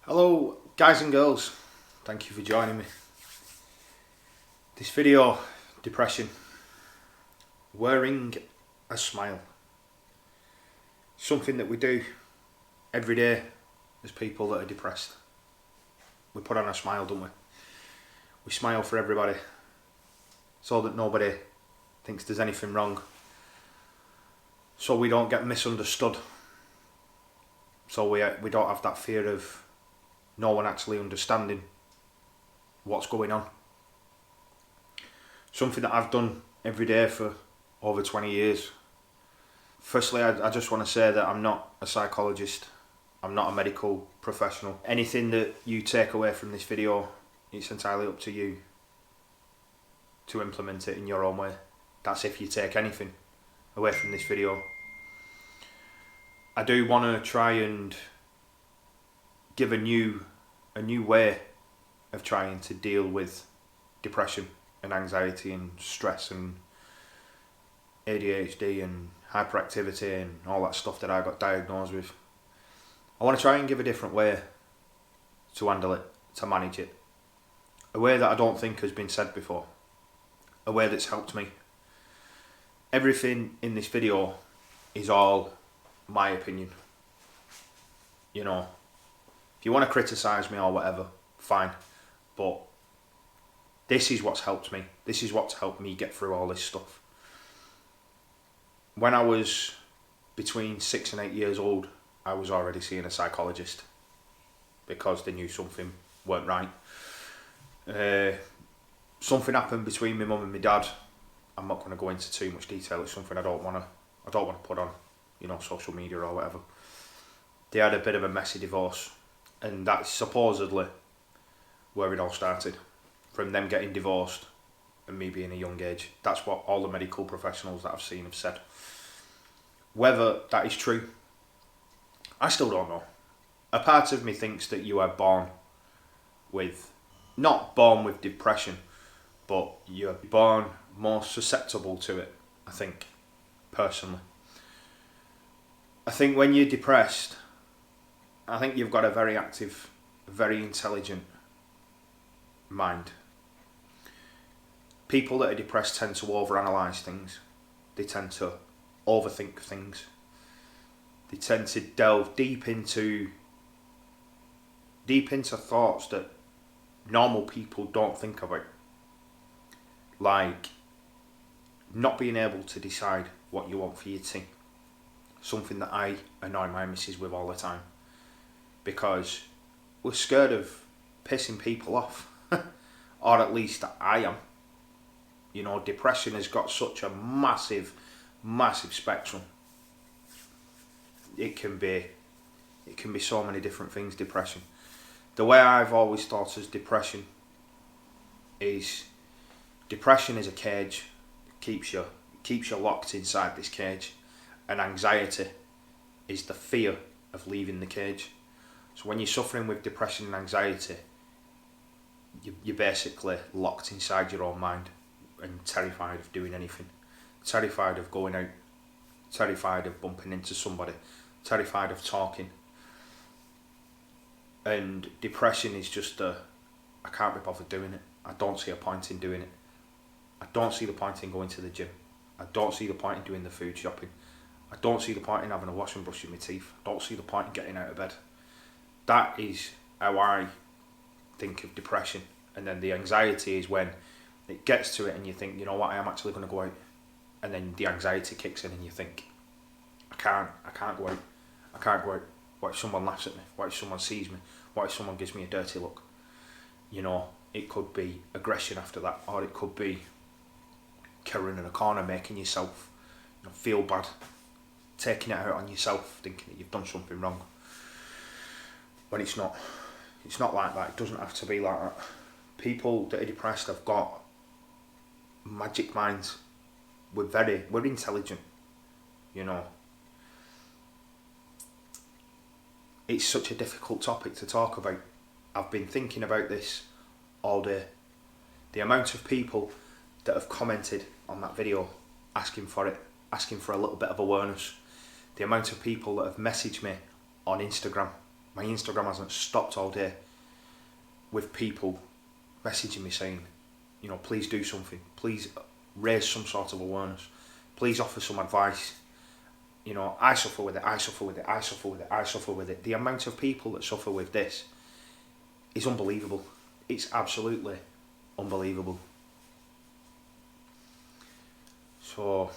Hello guys and girls, thank you for joining me. This video, depression, wearing a smile. Something that we do every day as people that are depressed. We put on a smile, don't we? We smile for everybody so that nobody thinks there's anything wrong, so we don't get misunderstood, so we don't have that fear of no one actually understanding what's going on. Something that I've done every day for over 20 years. Firstly, I just want to say that I'm not a psychologist. I'm not a medical professional. Anything that you take away from this video, it's entirely up to you to implement it in your own way. That's if you take anything away from this video. I do want to try and give a new way of trying to deal with depression and anxiety and stress and ADHD and hyperactivity and all that stuff that I got diagnosed with. I want to try and give a different way to handle it, to manage it. A way that I don't think has been said before. A way that's helped me. Everything in this video is all my opinion. You know, if you want to criticise me or whatever, fine. But this is what's helped me. This is what's helped me get through all this stuff. When I was between 6 and 8 years old, I was already seeing a psychologist because they knew something weren't right. Something happened between my mum and my dad. I'm not going to go into too much detail. It's something I don't want to put on, social media or whatever. They had a bit of a messy divorce, and that's supposedly where it all started. From them getting divorced and me being a young age. That's what all the medical professionals that I've seen have said. Whether that is true, I still don't know. A part of me thinks that you are not born with depression, but you're born more susceptible to it, I think, personally. I think when you're depressed, I think you've got a very active, very intelligent mind. People that are depressed tend to overanalyze things. They tend to overthink things. They tend to delve deep into thoughts that normal people don't think about. Like not being able to decide what you want for your tea. Something that I annoy my missus with all the time. Because we're scared of pissing people off. Or at least I am. Depression has got such a massive spectrum. It can be so many different things, depression. The way I've always thought as depression is a cage. It keeps you locked inside this cage. And anxiety is the fear of leaving the cage. So when you're suffering with depression and anxiety, you're basically locked inside your own mind and terrified of doing anything. Terrified of going out. Terrified of bumping into somebody. Terrified of talking. And depression is just I can't be bothered doing it. I don't see a point in doing it. I don't see the point in going to the gym. I don't see the point in doing the food shopping. I don't see the point in having a wash and brushing my teeth. I don't see the point in getting out of bed. That is how I think of depression. And then the anxiety is when it gets to it and you think, you know what, I am actually going to go out. And then the anxiety kicks in and you think, I can't go out. I can't go out. What if someone laughs at me? What if someone sees me? What if someone gives me a dirty look? It could be aggression after that, or it could be cowering in a corner, making yourself feel bad, taking it out on yourself, thinking that you've done something wrong. When it's not like that. It doesn't have to be like that. People that are depressed have got magic minds. We're intelligent, It's such a difficult topic to talk about. I've been thinking about this all day. The amount of people that have commented on that video asking for a little bit of awareness. The amount of people that have messaged me on Instagram My Instagram hasn't stopped all day with people messaging me saying, you know, please do something. Please raise some sort of awareness. Please offer some advice. You know, I suffer with it, I suffer with it, I suffer with it, I suffer with it. The amount of people that suffer with this is unbelievable. It's absolutely unbelievable. So,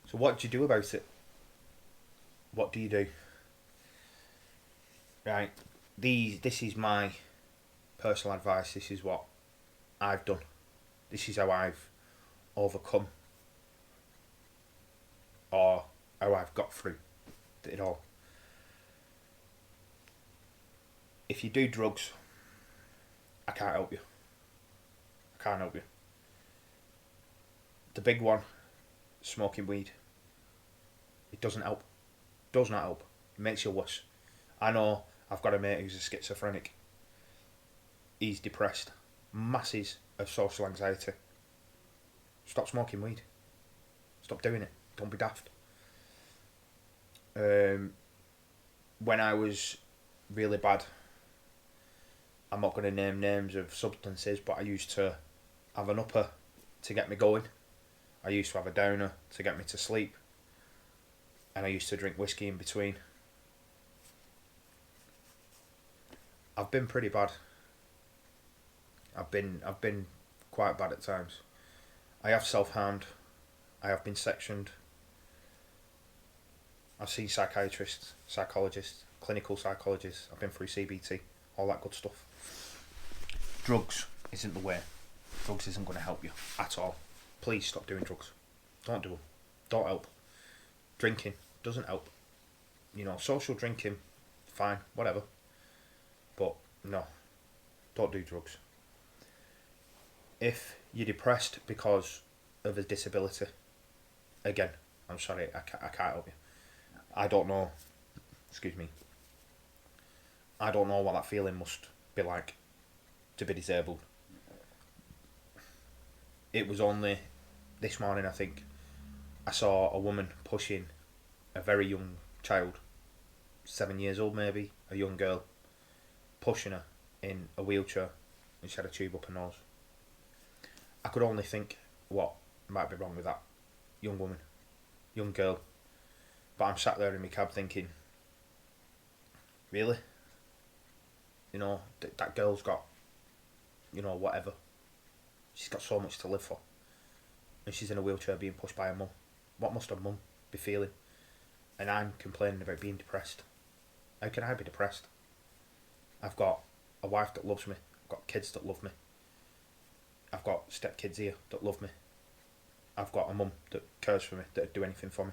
so what do you do about it? What do you do? Right, this is my personal advice. This is what I've done. This is how I've overcome, or how I've got through it all. If you do drugs, I can't help you. I can't help you. The big one, smoking weed. It doesn't help. Does not help. It makes you worse. I know I've got a mate who's a schizophrenic. He's depressed. Masses of social anxiety. Stop smoking weed. Stop doing it. Don't be daft. When I was really bad, I'm not going to name names of substances, but I used to have an upper to get me going. I used to have a downer to get me to sleep. And I used to drink whiskey in between. I've been pretty bad. I've been quite bad at times. I have self-harmed. I have been sectioned. I've seen psychiatrists, psychologists, clinical psychologists. I've been through CBT, all that good stuff. Drugs isn't the way. Drugs isn't going to help you at all. Please stop doing drugs. Don't do them. Don't help. Drinking doesn't help. You know, social drinking, fine, whatever. But no, don't do drugs. If you're depressed because of a disability, again, I'm sorry, I can't help you. I don't know, excuse me, I don't know what that feeling must be like to be disabled. It was only this morning, I think, I saw a woman pushing a very young child, 7 years old maybe, a young girl, pushing her in a wheelchair, and she had a tube up her nose. I could only think what might be wrong with that young woman, young girl. But I'm sat there in my cab thinking, really? You know, that girl's got, you know, whatever. She's got so much to live for. And she's in a wheelchair being pushed by her mum. What must her mum be feeling? And I'm complaining about being depressed. How can I be depressed? I've got a wife that loves me. I've got kids that love me. I've got stepkids here that love me. I've got a mum that cares for me, that would do anything for me.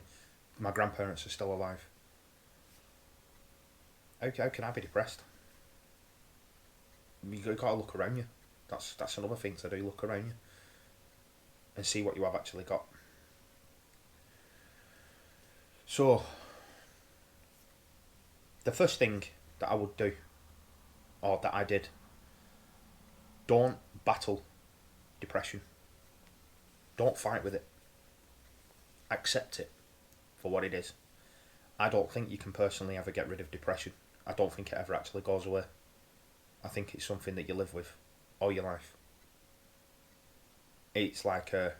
My grandparents are still alive. How can I be depressed? You've got to look around you. That's another thing to do, look around you. And see what you have actually got. So, the first thing that I would do, or that I did, don't battle depression. Don't fight with it. Accept it for what it is. I don't think you can personally ever get rid of depression. I don't think it ever actually goes away. I think it's something that you live with all your life. It's like a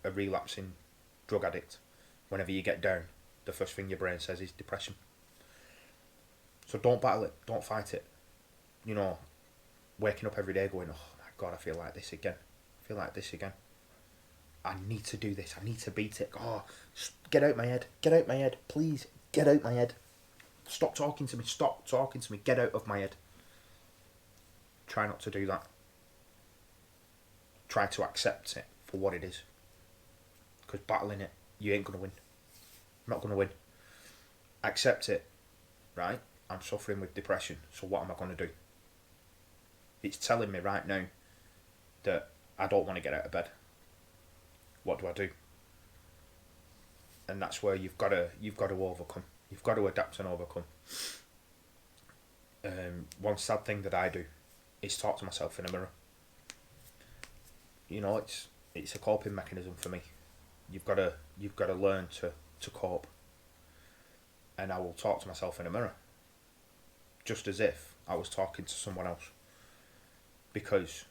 relapsing drug addict. Whenever you get down, the first thing your brain says is depression. So don't battle it, don't fight it. You know, waking up every day going, oh my God, I feel like this again. I need to do this, I need to beat it. Oh, get out my head, please, get out my head. Stop talking to me, get out of my head. Try not to do that. Try to accept it for what it is. Because battling it, you ain't going to win. I'm not going to win. Accept it, right? I'm suffering with depression, so what am I going to do? It's telling me right now that I don't want to get out of bed. What do I do? And that's where you've got to overcome. You've got to adapt and overcome. One sad thing that I do is talk to myself in a mirror. You know, it's a coping mechanism for me. You've got to learn to cope. And I will talk to myself in a mirror, just as if I was talking to someone else. Because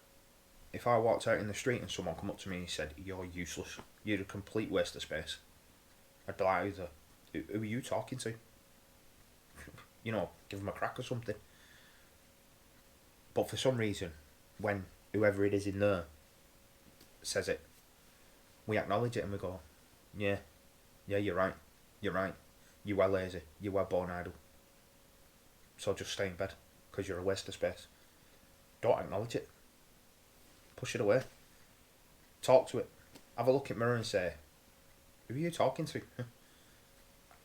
if I walked out in the street and someone come up to me and said, "You're useless. You're a complete waste of space," I'd be like, who are you talking to? You know, give them a crack or something. But for some reason, when whoever it is in there says it, we acknowledge it and we go, yeah, you're right. You were lazy. You were born idle. So just stay in bed, because you're a waste of space. Don't acknowledge it. Push it away. Talk to it. Have a look in the mirror and say, who are you talking to?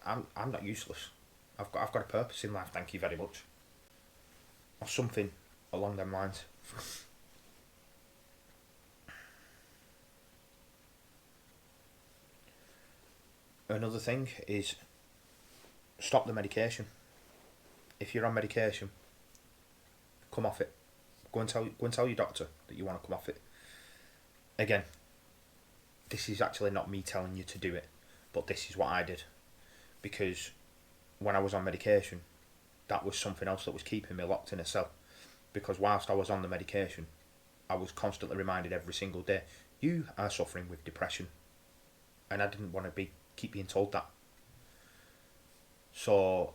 I'm not useless. I've got a purpose in life, thank you very much. Or something along them lines. Another thing is stop the medication. If you're on medication, come off it. Go and tell your doctor that you want to come off it. Again, this is actually not me telling you to do it, but this is what I did. Because when I was on medication, that was something else that was keeping me locked in a cell. Because whilst I was on the medication, I was constantly reminded every single day, you are suffering with depression. And I didn't want to keep being told that. So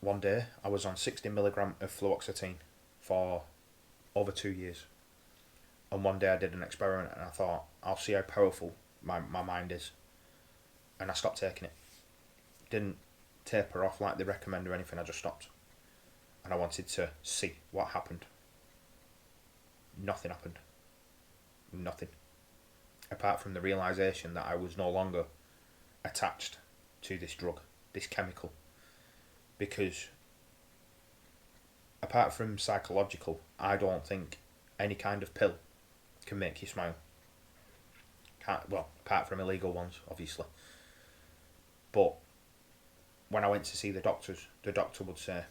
one day I was on 60mg of fluoxetine for over 2 years. And one day I did an experiment and I thought, I'll see how powerful my mind is. And I stopped taking it. Didn't taper off like they recommend or anything, I just stopped. And I wanted to see what happened. Nothing happened. Nothing. Apart from the realisation that I was no longer attached to this drug, this chemical. Because apart from psychological, I don't think any kind of pill can make you smile. Well, apart from illegal ones, obviously. But when I went to see the doctors, the doctor would say,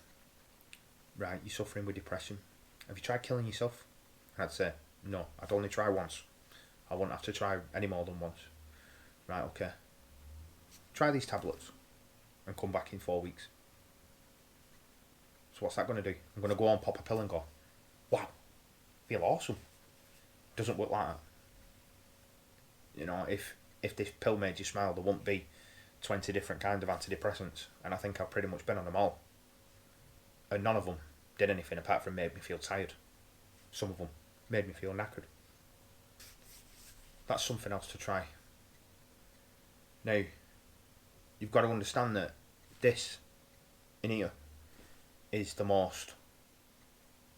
right, you're suffering with depression. Have you tried killing yourself? And I'd say, no, I'd only try once. I won't have to try any more than once. Right, okay. Try these tablets and come back in 4 weeks. So what's that going to do? I'm going to go on, pop a pill and go, wow, feel awesome. Doesn't work like that. You know, if this pill made you smile, there won't be 20 different kinds of antidepressants. And I think I've pretty much been on them all. And none of them did anything apart from made me feel tired. Some of them made me feel knackered. That's something else to try. Now, you've got to understand that this in here is the most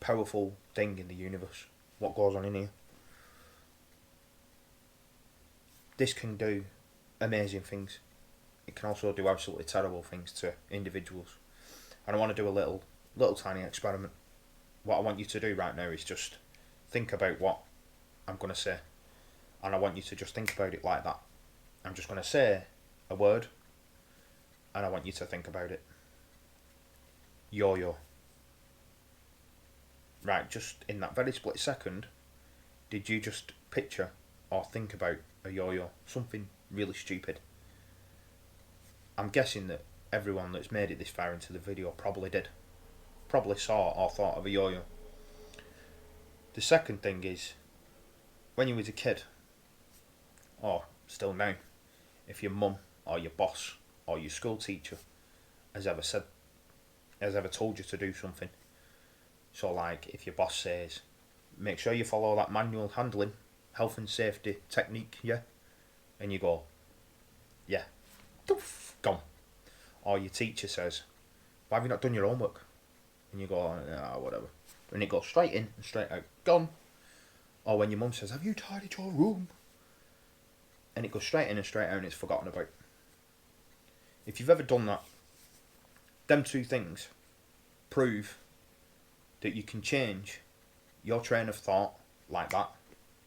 powerful thing in the universe. What goes on in here. This can do amazing things. It can also do absolutely terrible things to individuals. And I want to do a little tiny experiment. What I want you to do right now is just think about what I'm going to say. And I want you to just think about it like that. I'm just going to say a word and I want you to think about it. Yo-yo. Right, just in that very split second, did you just picture or think about a yo-yo? Something really stupid. I'm guessing that everyone that's made it this far into the video probably did. Probably saw or thought of a yo-yo. The second thing is, when you was a kid, or still now, if your mum or your boss or your school teacher has ever told you to do something. So like if your boss says, make sure you follow that manual handling, health and safety technique, yeah? And you go, yeah, gone. Or your teacher says, why have you not done your homework? And you go, yeah, whatever. And it goes straight in and straight out, gone. Or when your mum says, have you tidied your room? And it goes straight in and straight out and it's forgotten about. If you've ever done that, them two things prove that you can change your train of thought like that.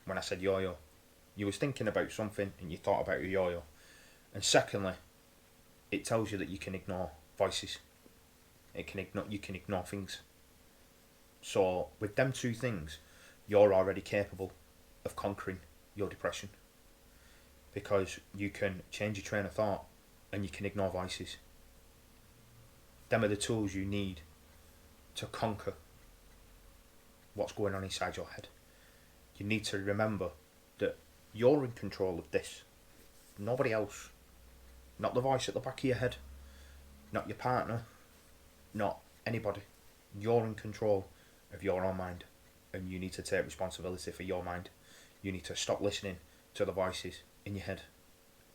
When I said yo-yo, You was thinking about something and you thought about your yo-yo. And secondly, it tells you that you can ignore voices. You can ignore things. So with them two things, you're already capable of conquering your depression, because you can change your train of thought and you can ignore voices. Them are the tools you need to conquer what's going on inside your head. You need to remember that you're in control of this. Nobody else. Not the voice at the back of your head. Not your partner. Not anybody. You're in control of your own mind, and you need to take responsibility for your mind. You need to stop listening to the voices in your head,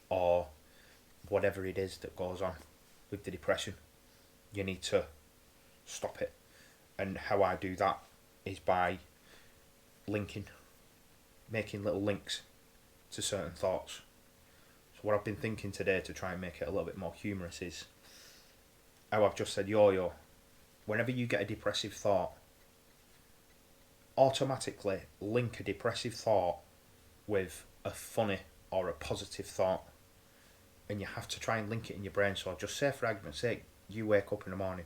or whatever it is that goes on with the depression. You need to stop it. And how I do that is by making little links to certain thoughts. So what I've been thinking today, to try and make it a little bit more humorous, is how I've just said yo-yo. Whenever you get a depressive thought, automatically link a depressive thought with a funny or a positive thought, and you have to try and link it in your brain. So just say, for argument's sake, you wake up in the morning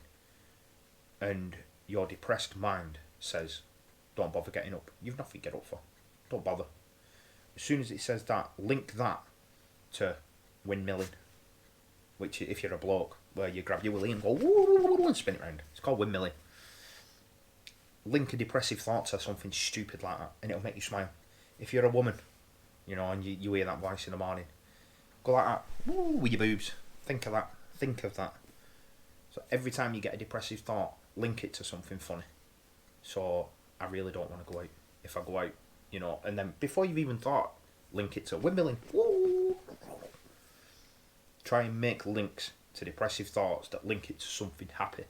and your depressed mind says, don't bother getting up, you've nothing to get up for, don't bother. As soon as it says that, link that to windmilling, which, if you're a bloke, where you grab your willy and go woo and spin it round, it's called windmilling. Link a depressive thought to something stupid like that and it'll make you smile. If you're a woman, and you hear that voice in the morning, go like that, woo, with your boobs, think of that. So every time you get a depressive thought, link it to something funny. So I really don't want to go out. If I go out, and then before you've even thought, link it to windmilling. Woo! Try and make links to depressive thoughts that link it to something happy.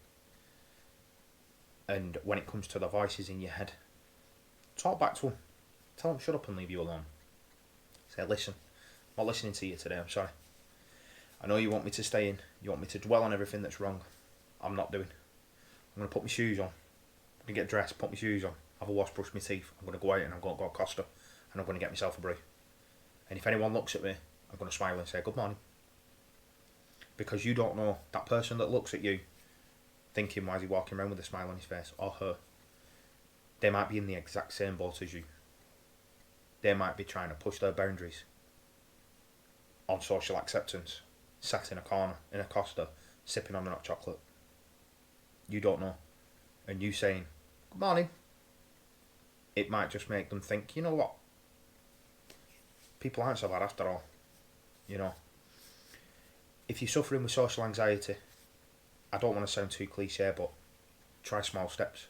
And when it comes to the voices in your head, talk back to them. Tell them shut up and leave you alone. Say, listen, I'm not listening to you today, I'm sorry. I know you want me to stay in, you want me to dwell on everything that's wrong. I'm not doing. I'm going to put my shoes on. I'm going to get dressed, put my shoes on, have a wash, brush my teeth. I'm going to go out and I'm going to go to Costa and I'm going to get myself a brew. And if anyone looks at me, I'm going to smile and say, good morning. Because you don't know, that person that looks at you thinking, why is he walking around with a smile on his face, or her, they might be in the exact same boat as you. They might be trying to push their boundaries on social acceptance, sat in a corner in a Costa, sipping on a hot chocolate. You don't know. And you saying, good morning, it might just make them think, you know what, people aren't so bad after all. If you're suffering with social anxiety, I don't want to sound too cliche, but try small steps.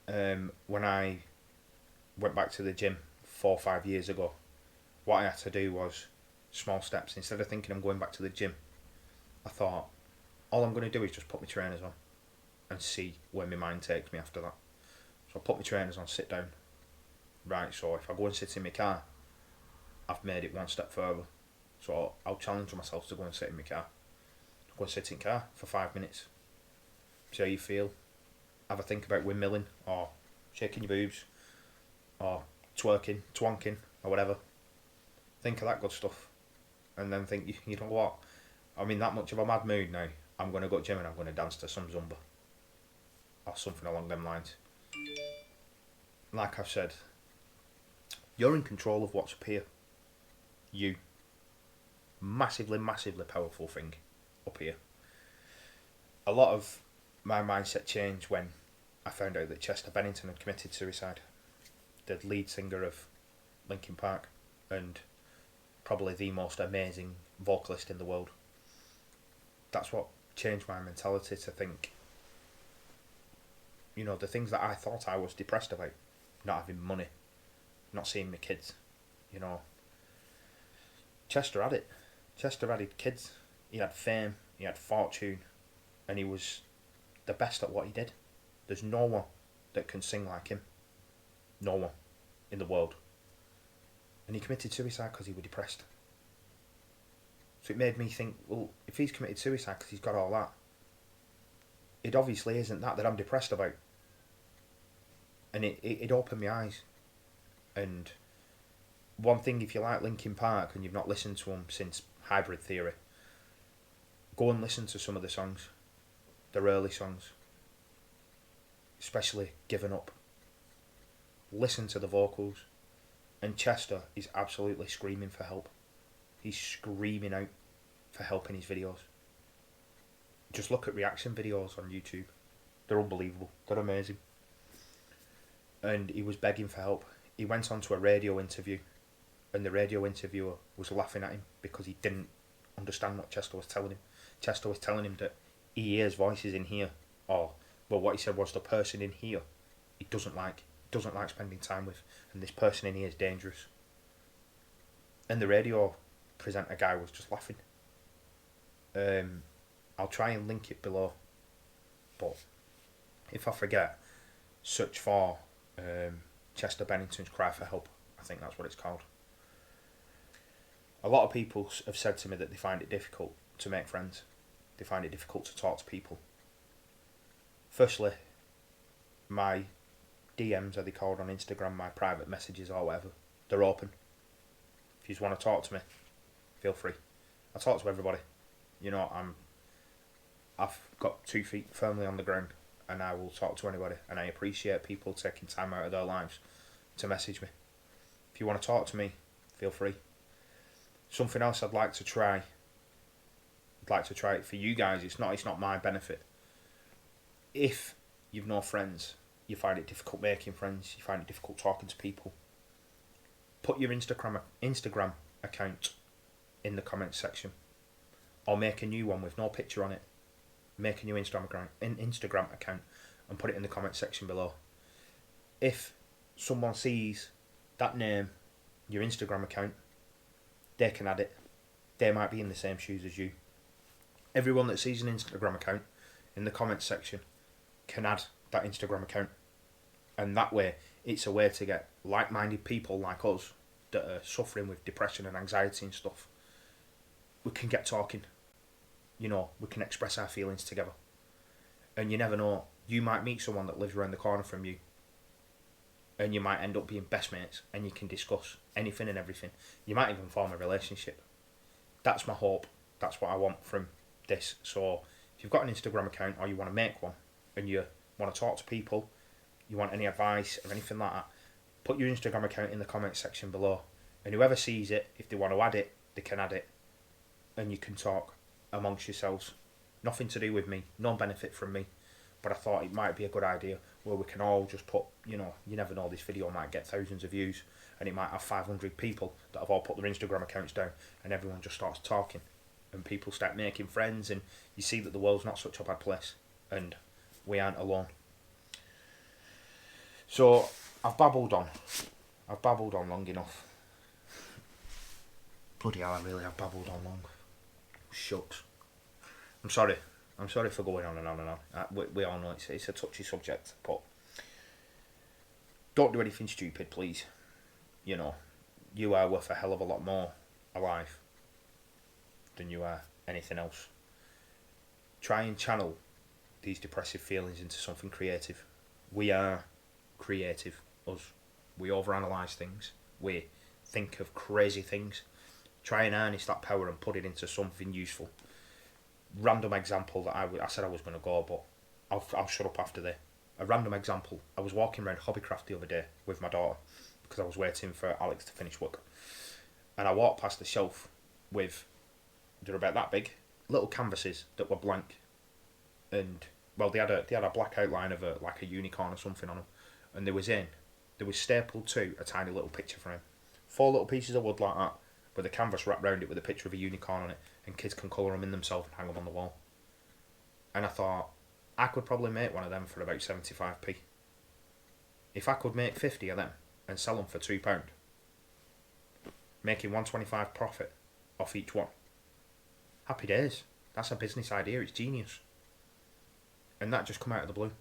When I went back to the gym 4 or 5 years ago, what I had to do was small steps. Instead of thinking I'm going back to the gym, I thought, all I'm going to do is just put my trainers on and see where my mind takes me after that. So I put my trainers on, sit down. Right, so if I go and sit in my car, I've made it one step further. So I'll challenge myself to go and sit in my car. Go and sit in the car for 5 minutes. See how you feel. Have a think about windmilling, or shaking your boobs, or twerking, twanking, or whatever. Think of that good stuff. And then think, you know what, I'm in that much of a mad mood now. I'm going to go to the gym and I'm going to dance to some Zumba. Or something along them lines. Like I've said, you're in control of what's up here. You. Massively, massively powerful thing up here. A lot of my mindset changed when I found out that Chester Bennington had committed suicide. The lead singer of Linkin Park, and probably the most amazing vocalist in the world. That's what changed my mentality to think, the things that I thought I was depressed about, not having money, not seeing my kids, Chester had it. Chester had kids, he had fame, he had fortune, and he was the best at what he did. There's no one that can sing like him. No one in the world. And he committed suicide because he was depressed. So it made me think, well, if he's committed suicide because he's got all that, it obviously isn't that I'm depressed about. And it opened my eyes. And One thing, if you like Linkin Park and you've not listened to them since Hybrid Theory, go and listen to some of the songs, their early songs, especially Given Up. Listen to the vocals, and Chester is absolutely screaming for help. He's screaming out for help in his videos. Just look at reaction videos on YouTube. They're unbelievable. They're amazing. And he was begging for help. He went on to a radio interview, and the radio interviewer was laughing at him because he didn't understand what Chester was telling him. Chester was telling him that he hears voices in here, or, well, what he said was the person in here he doesn't like spending time with, and this person in here is dangerous. And the radio presenter guy was just laughing. I'll try and link it below, but if I forget, search for Chester Bennington's Cry for Help. I think that's what it's called. A lot of people have said to me that they find it difficult to make friends. They find it difficult to talk to people. Firstly, my DMs, are they called on Instagram, my private messages or whatever, they're open. If you just want to talk to me, feel free. I talk to everybody. You know, I've got 2 feet firmly on the ground, and I will talk to anybody, and I appreciate people taking time out of their lives to message me. If you want to talk to me, feel free. Something else I'd like to try it for you guys. It's not my benefit. If you've no friends, you find it difficult making friends, you find it difficult talking to people, put your Instagram account in the comments section, or make a new one with no picture on it. Make a new Instagram account and put it in the comment section below. If someone sees that name, your Instagram account, they can add it. They might be in the same shoes as you. Everyone that sees an Instagram account in the comment section can add that Instagram account, and that way it's a way to get like-minded people like us that are suffering with depression and anxiety and stuff. We can get talking. You know, we can express our feelings together. And you never know, you might meet someone that lives around the corner from you, and you might end up being best mates, and you can discuss anything and everything. You might even form a relationship. That's my hope. That's what I want from this. So if you've got an Instagram account, or you want to make one, and you want to talk to people, you want any advice or anything like that, put your Instagram account in the comment section below, and whoever sees it, if they want to add it, they can add it, and you can talk amongst yourselves. Nothing to do with me, no benefit from me, but I thought it might be a good idea where we can all just put, you know, you never know, this video might get thousands of views, and it might have 500 people that have all put their Instagram accounts down, and everyone just starts talking, and people start making friends, and you see that the world's not such a bad place, and we aren't alone. So I've babbled on long enough. Bloody hell, I really have babbled on long. Shucks. I'm sorry for going on and on and on. We all know it's a touchy subject, but don't do anything stupid, please. You know, you are worth a hell of a lot more alive than you are anything else. Try and channel these depressive feelings into something creative. We are creative, us. We overanalyze things. We think of crazy things. Try and harness that power and put it into something useful. Random example that I said I was going to go, but I'll shut up after this. A random example. I was walking around Hobbycraft the other day with my daughter because I was waiting for Alex to finish work, and I walked past the shelf with, they're about that big, little canvases that were blank, and well, they had a black outline of like a unicorn or something on them, and there was stapled to a tiny little picture frame, 4 little pieces of wood like that, with a canvas wrapped around it with a picture of a unicorn on it, and kids can colour them in themselves and hang them on the wall. And I thought, I could probably make one of them for about 75p. If I could make 50 of them and sell them for £2, making £1.25 profit off each one, happy days. That's a business idea, it's genius. And that just come out of the blue.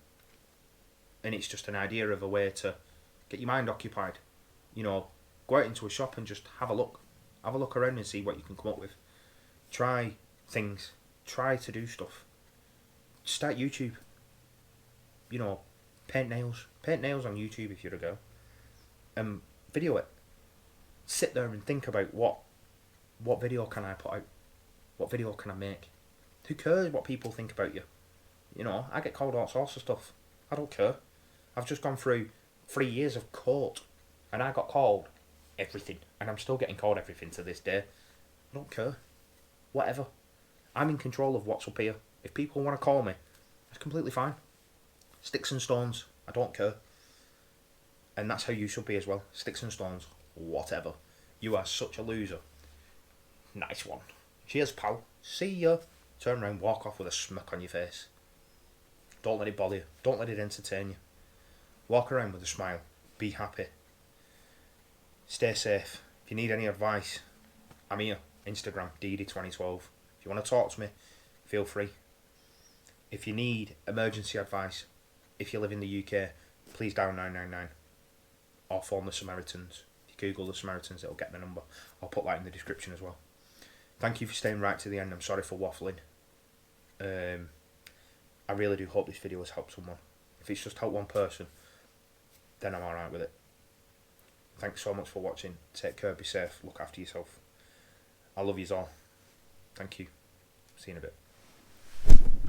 And it's just an idea of a way to get your mind occupied. You know, go out into a shop and just have a look. Have a look around and see what you can come up with. Try things. Try to do stuff. Start YouTube. You know, paint nails. Paint nails on YouTube if you're a girl. Video it. sit there and think about what video can I put out? What video can I make? Who cares what people think about you? You know, I get called all sorts of stuff. I don't care. I've just gone through 3 years of court, and I got called everything, and I'm still getting called everything to this day. I don't care. Whatever. I'm in control of what's up here. If people want to call me, that's completely fine. Sticks and stones, I don't care. And that's how you should be as well. Sticks and stones, whatever. You are such a loser. Nice one. Cheers, pal. See ya. Turn around, walk off with a smirk on your face. Don't let it bother you. Don't let it entertain you. Walk around with a smile. Be happy. Stay safe. If you need any advice, I'm here. Instagram, DD2012. If you want to talk to me, feel free. If you need emergency advice, if you live in the UK, please dial 999 or phone the Samaritans. If you Google the Samaritans, it'll get the number. I'll put that in the description as well. Thank you for staying right to the end. I'm sorry for waffling. I really do hope this video has helped someone. If it's just helped one person, then I'm alright with it. Thanks so much for watching. Take care, be safe, look after yourself. I love yous all. Thank you. See you in a bit.